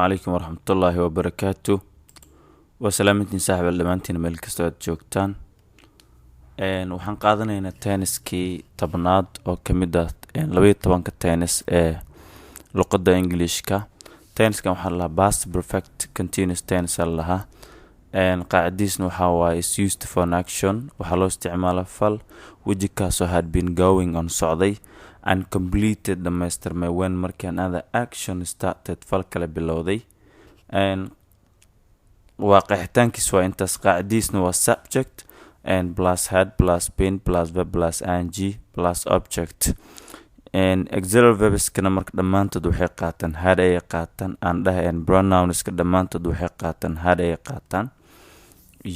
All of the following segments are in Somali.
عليكم ورحمة الله وبركاته وسلامتين صاحب اللمانتين ملك استواد جوكتان وحان قادنينا تانسكي طبناد او كميدات لبيت طبان كتانس لقدة انجليشكا تانسكا وحان لها past perfect continuous tense لها قاعديس نوحاوا is used for an action وحالو استعمال فل وجيكاسو had been going on صعدي and completed the master my when markan other action started فالكلا بلودي and واقعتانكيس waa intaas qaacdiisna waa subject and plus had plus been plus verb plus ing plus object and auxiliary verbs kana marka dhamaantood waxay qaataan had ay qaataan and and pronouns ka dhamaantood waxay qaataan had ay qaataan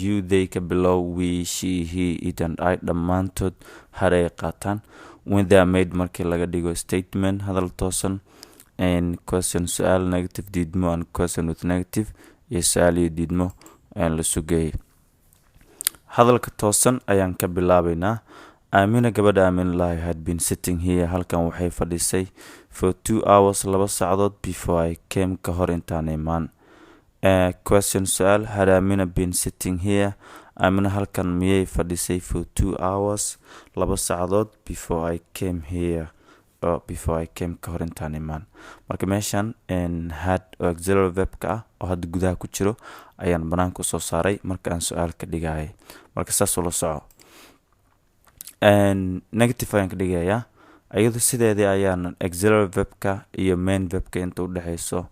you they ka below we she he it and I dhamaantood had ay qaataan when they are made markii laga dhigo statement hadal toosan and question su'aal negative diidmo and question with negative يسالي ديدمو ان لسوغي hadalka toosan ayaan ka bilaabaynaa Amina gabadha Amin Lai had been sitting here halkan waxay fadhisay for 2 hours 2 saacadood before I came ka hor intaan imaan question su'aal had Amina been sitting here Amina halkan miyay fadhisay for 2 hours 2 saacadood before I came here before I came ka hor intaan imaan marka meeshan had auxiliary verb ka oo had gudaha ku jiro ayaan banaanka soo saaray marka aan su'aal ka dhigay marka saas la soco negative ayaan ka dhigayaa ayadu sideedii ayaan auxiliary verb ka iyo main verb ka inta u dhaxayso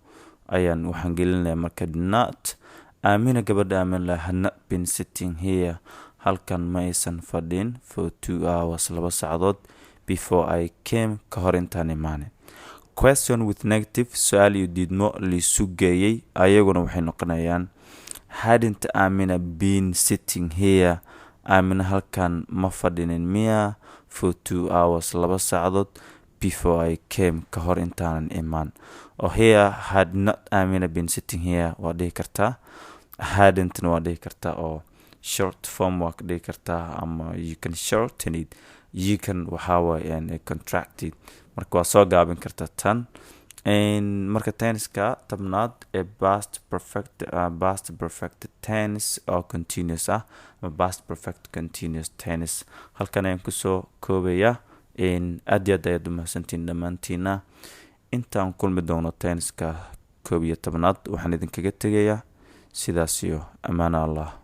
ayaan waxaan gelinayaa marka not Amina gabadha Amin la had not been sitting here halkan ma aysan fadhin for 2 hours 2 saacadood before I came ka hor intaan imaan question with negative su'aal iyo diidmo li sugayay ayaguna waxay noqonayaan hadn't Amina been sitting here Amina halkan ma fadhinin miya for 2 hours 2 saacadood before I came ka hor intaan imaan here had not Amina been sitting here waa dhihi kartaa hadn't waa dhihi kartaa oo short form waa dhihi kartaa ama you can shorten it you can waxaa contracted marka waa soo gaabin kartaa tan marka tenniska tabnaad ee past perfect tense oo continuous ama past perfect continuous tense halkan ayaan kusoo koobayaa aad iyo aad ayaad umahadsantiin dhammaantiina intaan kulmi doono tenniska 11 waxaan idinkaga tegayaa sidaas iyo amaana Allah